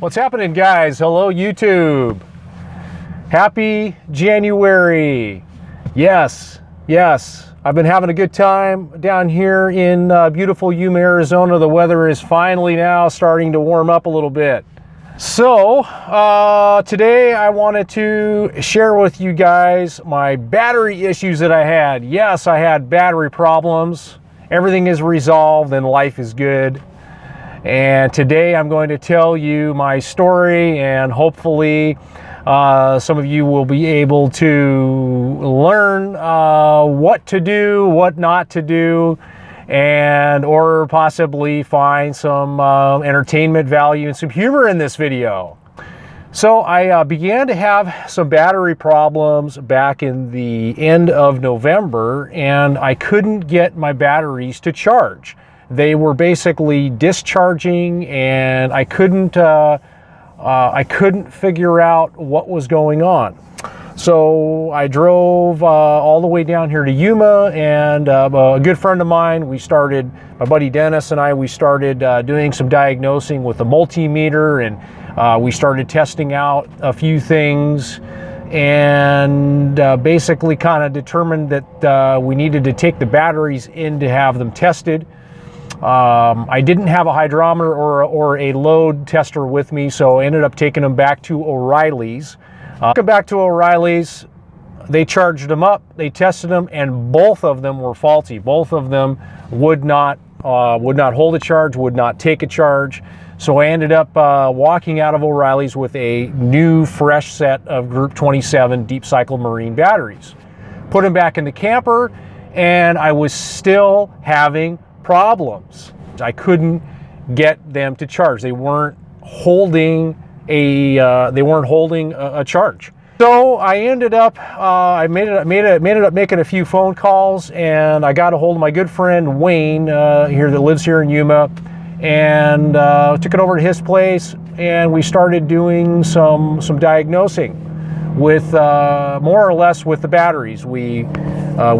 What's happening, guys? Hello, YouTube. Happy January. Yes. I've been having a good time down here in beautiful Yuma, Arizona. The weather is finally now starting to warm up a little bit. So today I wanted to share with you guys my battery issues that I had. Yes, I had battery problems. Everything is resolved and life is good. And today I'm going to tell you my story, and hopefully some of you will be able to learn what to do, what not to do, and or possibly find some entertainment value and some humor in this video. So I began to have some battery problems back in the end of November, and I couldn't get my batteries to charge. They were basically discharging, and I couldn't figure out what was going on. So I drove all the way down here to Yuma, and a good friend of mine, my buddy Dennis and I, we started doing some diagnosing with a multimeter, and we started testing out a few things, and basically kind of determined that we needed to take the batteries in to have them tested. I didn't have a hydrometer or a load tester with me, so I ended up taking them back to O'Reilly's. They charged them up, they tested them, and both of them were faulty. Both of them would not hold a charge, would not take a charge. So I ended up walking out of O'Reilly's with a new, fresh set of Group 27 Deep Cycle Marine batteries. Put them back in the camper, and I was still having problems. I couldn't get them to charge. They weren't holding a charge. So I ended up I ended up making a few phone calls, and I got a hold of my good friend Wayne that lives here in Yuma, and took it over to his place, and we started doing some diagnosing with more or less with the batteries. We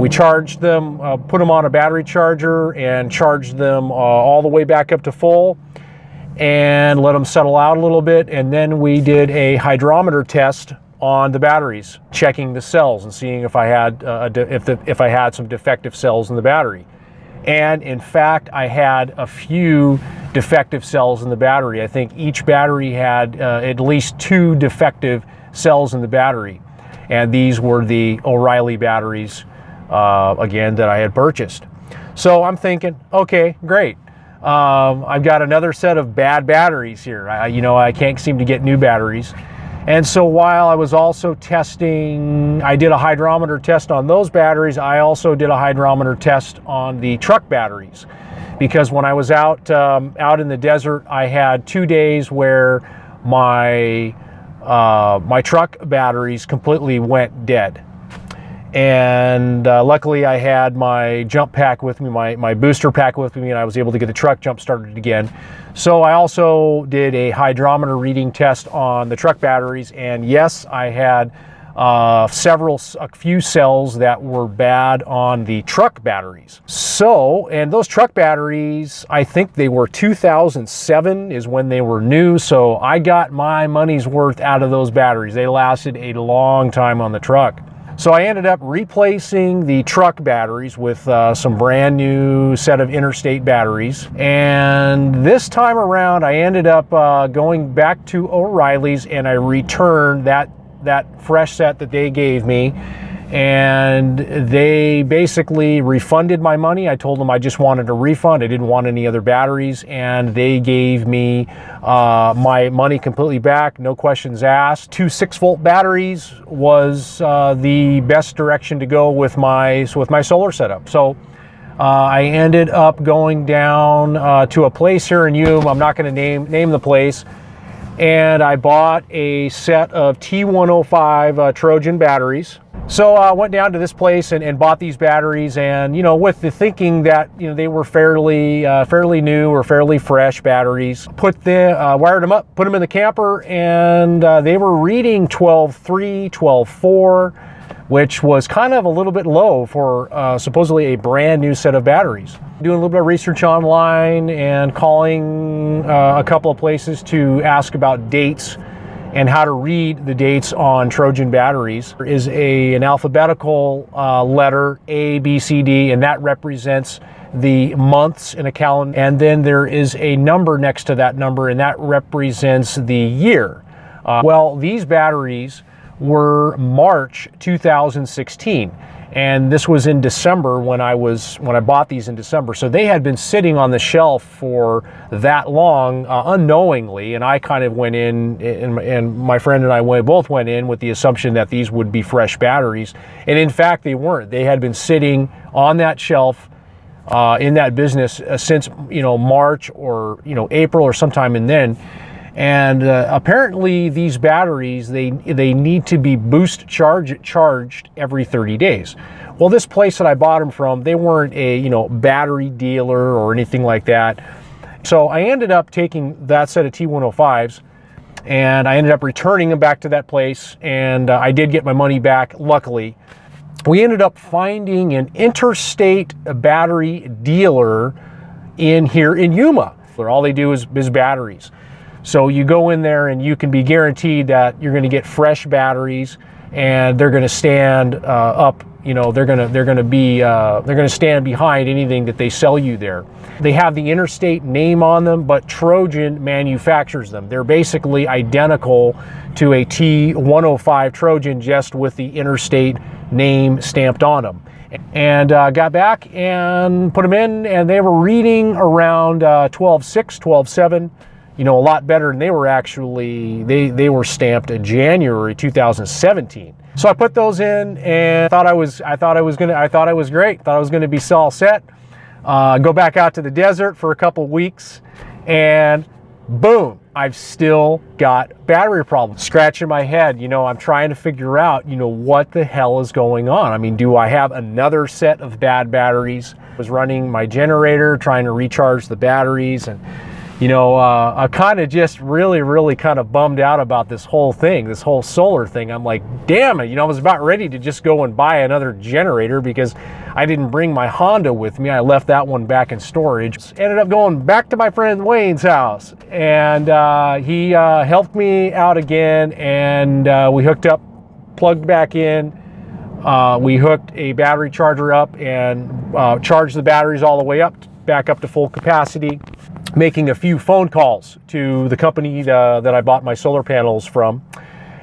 charged them, put them on a battery charger, and charged them all the way back up to full, and let them settle out a little bit. And then we did a hydrometer test on the batteries, checking the cells and seeing if I had if I had some defective cells in the battery. And in fact, I had a few defective cells in the battery. I think each battery had at least 2 defective cells in the battery, and these were the O'Reilly batteries again that I had purchased. So I'm thinking, okay, great. I've got another set of bad batteries here. I can't seem to get new batteries. And so while I was also testing, I did a hydrometer test on those batteries. I also did a hydrometer test on the truck batteries, because when I was out in the desert, I had 2 days where my truck batteries completely went dead. And luckily I had my jump pack with me, my booster pack with me, and I was able to get the truck jump started again. So I also did a hydrometer reading test on the truck batteries, and yes, I had a few cells that were bad on the truck batteries. So, and those truck batteries, I think they were 2007 is when they were new. So I got my money's worth out of those batteries. They lasted a long time on the truck. So I ended up replacing the truck batteries with some brand new set of interstate batteries. And this time around, I ended up going back to O'Reilly's, and I returned that fresh set that they gave me, and they basically refunded my money. I told them I just wanted a refund. I didn't want any other batteries, and they gave me my money completely back, no questions asked. 2 6-volt batteries was the best direction to go with my solar setup. So I ended up going down to a place here in Yuma. I'm not going to name the place. And I bought a set of T105 Trojan batteries. So I went down to this place and bought these batteries, and with the thinking that they were fairly new or fairly fresh batteries. Wired them up, put them in the camper, and they were reading 12.3, 12.4. which was kind of a little bit low for supposedly a brand new set of batteries. Doing a little bit of research online and calling a couple of places to ask about dates and how to read the dates on Trojan batteries. There is an alphabetical letter, A, B, C, D, and that represents the months in a calendar. And then there is a number next to that number, and that represents the year. Well, these batteries were March 2016, and this was in December when I bought these in December. So they had been sitting on the shelf for that long unknowingly, and I kind of went in, and my friend and I both went in with the assumption that these would be fresh batteries, and in fact they weren't. They had been sitting on that shelf in that business since March or April or sometime in then. And apparently these batteries, they need to be boost charged every 30 days. Well, this place that I bought them from, they weren't a battery dealer or anything like that. So I ended up taking that set of T105s and I ended up returning them back to that place, and I did get my money back, luckily. We ended up finding an interstate battery dealer here in Yuma. All they do is batteries. So you go in there and you can be guaranteed that you're going to get fresh batteries, and they're going to stand up. They're going to stand behind anything that they sell you there. They have the interstate name on them, but Trojan manufactures them. They're basically identical to a T105 Trojan, just with the interstate name stamped on them. And got back and put them in, and they were reading around 12.6, 12.7. A lot better than they were actually. They were stamped in January 2017. So I put those in and I thought I was great. Thought I was gonna be all set. Go back out to the desert for a couple weeks, and boom, I've still got battery problems. Scratching my head, I'm trying to figure out, what the hell is going on. I mean, do I have another set of bad batteries? I was running my generator, trying to recharge the batteries, and I kind of just really kind of bummed out about this whole thing, this whole solar thing. I'm like, damn it, I was about ready to just go and buy another generator because I didn't bring my Honda with me. I left that one back in storage. Ended up going back to my friend Wayne's house, and he helped me out again, and we hooked up, plugged back in. We hooked a battery charger up and charged the batteries all the way up, back up to full capacity. Making a few phone calls to the company that I bought my solar panels from,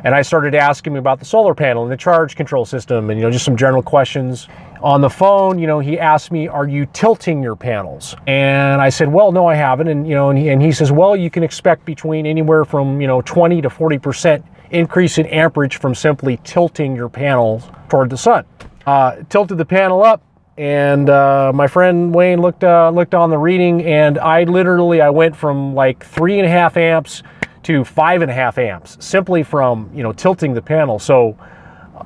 and I started asking him about the solar panel and the charge control system, and just some general questions. On the phone, he asked me, "Are you tilting your panels?" And I said, "Well, no, I haven't." And he says, "Well, you can expect between anywhere from 20 to 40% increase in amperage from simply tilting your panels toward the sun." Tilted the panel up. And my friend Wayne looked on the reading, and I went from like 3.5 amps to 5.5 amps simply from tilting the panel. So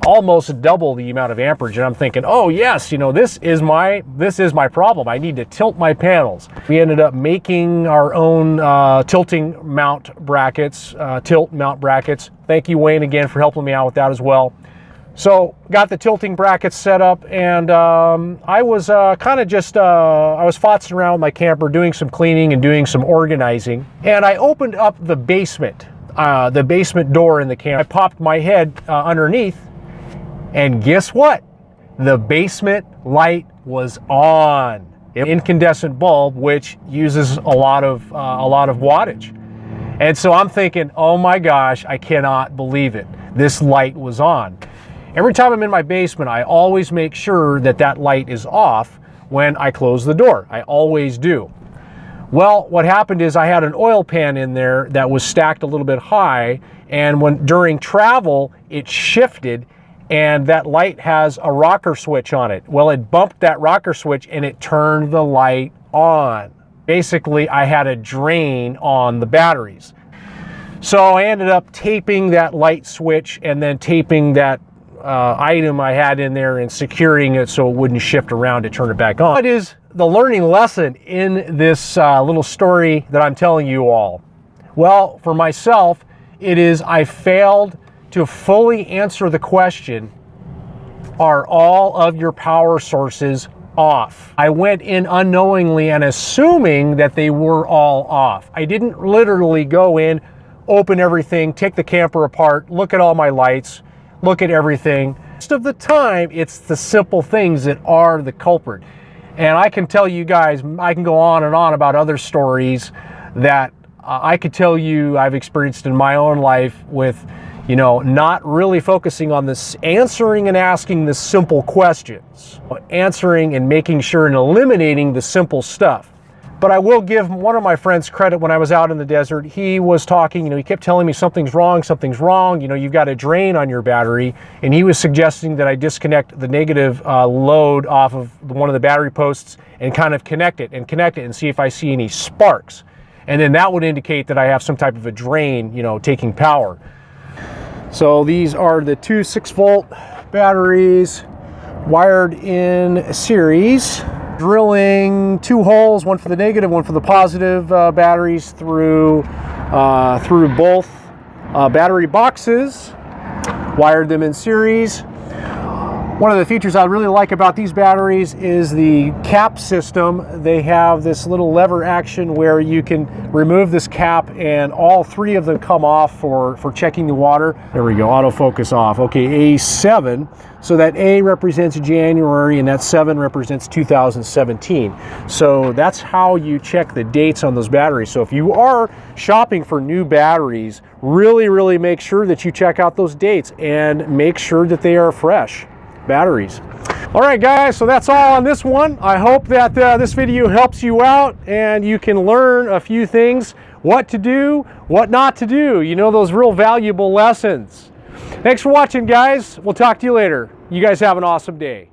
almost double the amount of amperage. And I'm thinking, oh yes, this is my problem. I need to tilt my panels. We ended up making our own tilting mount brackets, tilt mount brackets. Thank you, Wayne, again for helping me out with that as well. So got the tilting brackets set up, and I was I was fotzing around with my camper, doing some cleaning and doing some organizing, and I opened up the basement door in the camper. I popped my head underneath, and guess what? The basement light was on. An incandescent bulb, which uses a lot of wattage. And so I'm thinking, oh my gosh, I cannot believe it. This light was on. Every time I'm in my basement, I always make sure that light is off when I close the door. I always do. Well, what happened is I had an oil pan in there that was stacked a little bit high, and during travel, it shifted, and that light has a rocker switch on it. Well, it bumped that rocker switch and it turned the light on. Basically, I had a drain on the batteries. So I ended up taping that light switch and then taping that item I had in there and securing it so it wouldn't shift around to turn it back on. What is the learning lesson in this little story that I'm telling you all? Well, for myself, it is I failed to fully answer the question, Are all of your power sources off? I went in unknowingly and assuming that they were all off. I didn't literally go in, open everything, take the camper apart, look at all my lights, look at everything. Most of the time, it's the simple things that are the culprit. And I can tell you guys, I can go on and on about other stories that I could tell you I've experienced in my own life with, you know, not really focusing on this, answering and asking the simple questions, answering and making sure and eliminating the simple stuff. But I will give one of my friends credit. When I was out in the desert, he was talking, you know, he kept telling me something's wrong, you know, you've got a drain on your battery. And he was suggesting that I disconnect the negative load off of one of the battery posts and kind of connect it and see if I see any sparks. And then that would indicate that I have some type of a drain, you know, taking power. So these are the two 6-volt batteries wired in series. Drilling 2 holes, one for the negative, one for the positive batteries through both battery boxes. Wired them in series. One of the features I really like about these batteries is the cap system. They have this little lever action where you can remove this cap and all 3 of them come off for checking the water. There we go, autofocus off. Okay, A7. So that A represents January and that 7 represents 2017. So that's how you check the dates on those batteries. So if you are shopping for new batteries, really make sure that you check out those dates and make sure that they are fresh batteries. All right, guys, so that's all on this one. I hope that this video helps you out and you can learn a few things, what to do, what not to do. You know, those real valuable lessons. Thanks for watching, guys. We'll talk to you later. You guys have an awesome day.